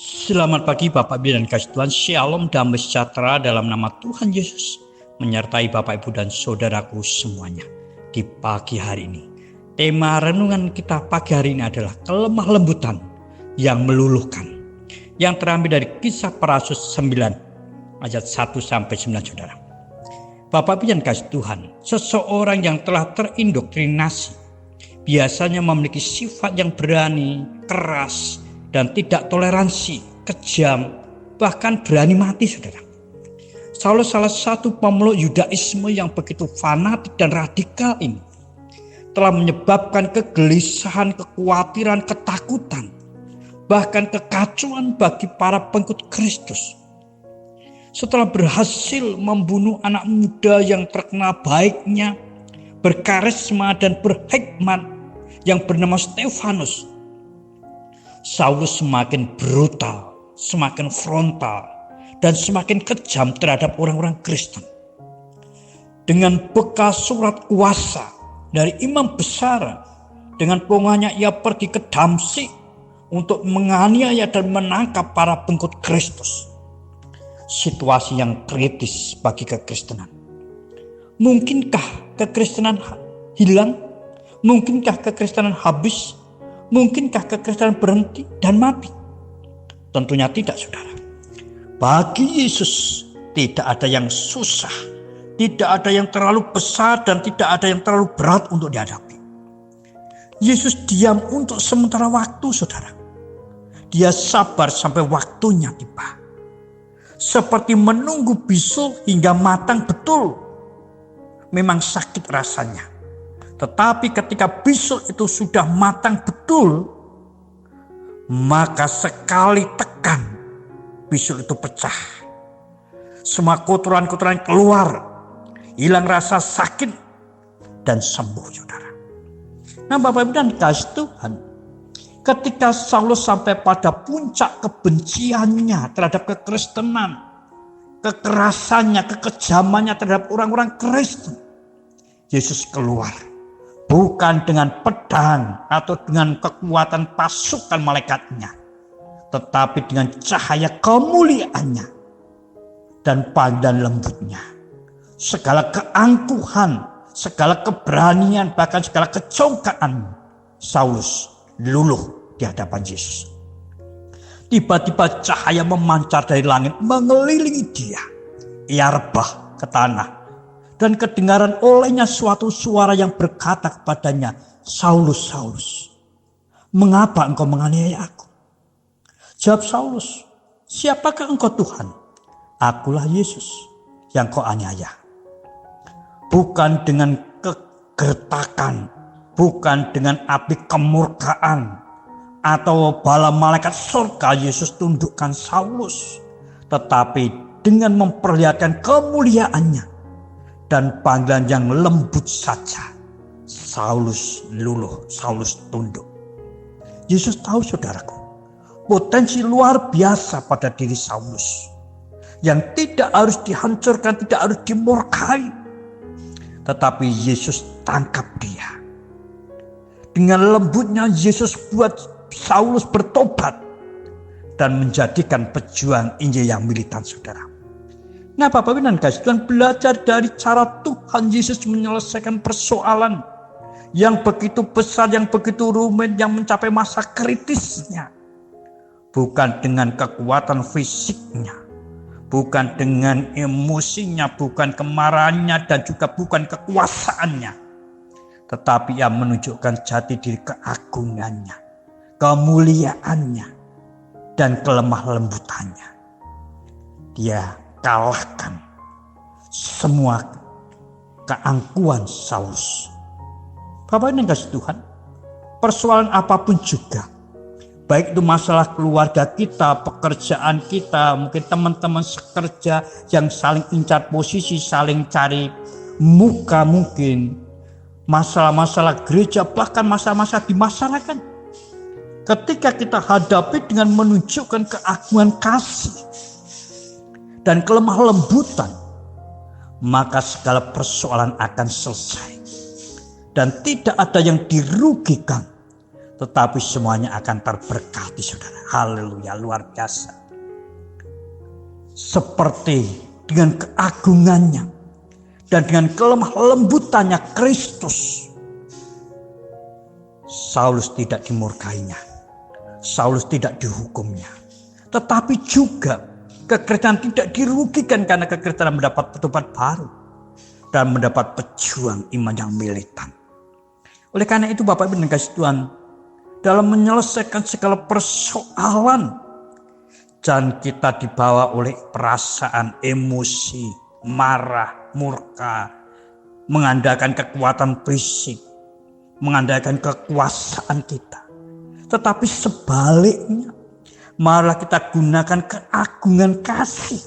Selamat pagi Bapak Ibu dan kasih Tuhan. Shalom, damai sejahtera dalam nama Tuhan Yesus menyertai Bapak Ibu dan saudaraku semuanya di pagi hari ini. Tema renungan kita pagi hari ini adalah kelemah lembutan yang meluluhkan, yang terambil dari Kisah Para Rasul 9 ayat 1-9, saudara. Bapak Ibu dan kasih Tuhan, seseorang yang telah terindoktrinasi biasanya memiliki sifat yang berani, keras, dan tidak toleransi, kejam, bahkan berani mati, saudara. Saulus salah satu pemeluk Yudaisme yang begitu fanatik dan radikal ini telah menyebabkan kegelisahan, kekhawatiran, ketakutan, bahkan kekacauan bagi para pengikut Kristus. Setelah berhasil membunuh anak muda yang terkenal baiknya, berkarisma dan berhikmat yang bernama Stefanus, Saulus semakin brutal, semakin frontal, dan semakin kejam terhadap orang-orang Kristen. Dengan bekal surat kuasa dari imam besar, dengan pongahnya ia pergi ke Damsyik untuk menganiaya dan menangkap para pengikut Kristus. Situasi yang kritis bagi kekristenan. Mungkinkah kekristenan hilang? Mungkinkah kekristenan habis? Mungkinkah kekristenan berhenti dan mati? Tentunya tidak, saudara. Bagi Yesus tidak ada yang susah, tidak ada yang terlalu besar, dan tidak ada yang terlalu berat untuk dihadapi. Yesus diam untuk sementara waktu, saudara. Dia sabar sampai waktunya tiba. Seperti menunggu bisul hingga matang betul. Memang sakit rasanya. Tetapi ketika bisul itu sudah matang betul, maka sekali tekan bisul itu pecah. Semua kotoran-kotoran keluar, hilang rasa sakit dan sembuh, saudara. Nah, Bapak Ibu dan kasih Tuhan, ketika Saulus sampai pada puncak kebenciannya terhadap kekristenan, kekerasannya, kekejamannya terhadap orang-orang Kristen, Yesus keluar. Bukan dengan pedang atau dengan kekuatan pasukan malaikatnya, tetapi dengan cahaya kemuliaannya dan panggilan lembutnya. Segala keangkuhan, segala keberanian, bahkan segala kecongkaan Saulus luluh di hadapan Yesus. Tiba-tiba cahaya memancar dari langit mengelilingi dia. Ia rebah ke tanah. Dan kedengaran olehnya suatu suara yang berkata kepadanya, "Saulus, Saulus, mengapa engkau menganiaya aku?" Jawab Saulus, "Siapakah engkau Tuhan?" "Akulah Yesus yang kau aniaya." Bukan dengan kegertakan, bukan dengan api kemurkaan atau bala malaikat surga Yesus tundukkan Saulus, tetapi dengan memperlihatkan kemuliaannya dan panggilan yang lembut saja, Saulus luluh, Saulus tunduk. Yesus tahu, saudaraku, potensi luar biasa pada diri Saulus yang tidak harus dihancurkan, tidak harus dimurkai. Tetapi Yesus tangkap dia. Dengan lembutnya Yesus buat Saulus bertobat dan menjadikan pejuang Injil yang militan, saudara. Nah, Bapak Ibu dan kasih Tuhan, belajar dari cara Tuhan Yesus menyelesaikan persoalan yang begitu besar, yang begitu rumit, yang mencapai masa kritisnya. Bukan dengan kekuatan fisiknya, bukan dengan emosinya, bukan kemarahannya, dan juga bukan kekuasaannya. Tetapi ia menunjukkan jati diri keagungannya, kemuliaannya, dan kelemah lembutannya. Dia kalahkan semua keangkuhan Saulus. Bapak yang kasih Tuhan, persoalan apapun juga, baik itu masalah keluarga kita, pekerjaan kita, mungkin teman-teman sekerja yang saling incar posisi, saling cari muka, mungkin masalah-masalah gereja, bahkan masalah-masalah di masyarakat. Ketika kita hadapi dengan menunjukkan keagungan kasih dan kelemah lembutan, maka segala persoalan akan selesai. Dan tidak ada yang dirugikan, tetapi semuanya akan terberkati, saudara. Haleluya, luar biasa. Seperti dengan keagungannya dan dengan kelemah lembutannya Kristus, Saulus tidak dimurkainya, Saulus tidak dihukumnya, tetapi juga kekristenan tidak dirugikan karena kekristenan mendapat tobat baru dan mendapat pejuang iman yang militan. Oleh karena itu Bapak Ibu dan kasih Tuhan, dalam menyelesaikan segala persoalan, jangan kita dibawa oleh perasaan emosi, marah, murka, mengandalkan kekuatan fisik, mengandalkan kekuasaan kita. Tetapi sebaliknya, malah kita gunakan keagungan kasih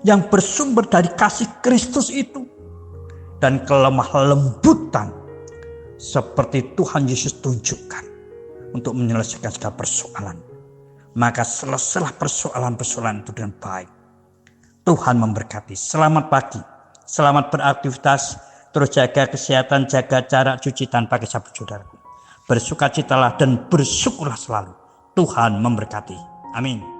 yang bersumber dari kasih Kristus itu dan kelemah lembutan seperti Tuhan Yesus tunjukkan untuk menyelesaikan segala persoalan. Maka selesailah persoalan-persoalan itu dengan baik. Tuhan memberkati. Selamat pagi, selamat beraktivitas, terus jaga kesehatan, jaga jarak, cuci tanpa sabun saudaraku. Bersukacitalah dan bersyukurlah selalu. Tuhan memberkati. Amin.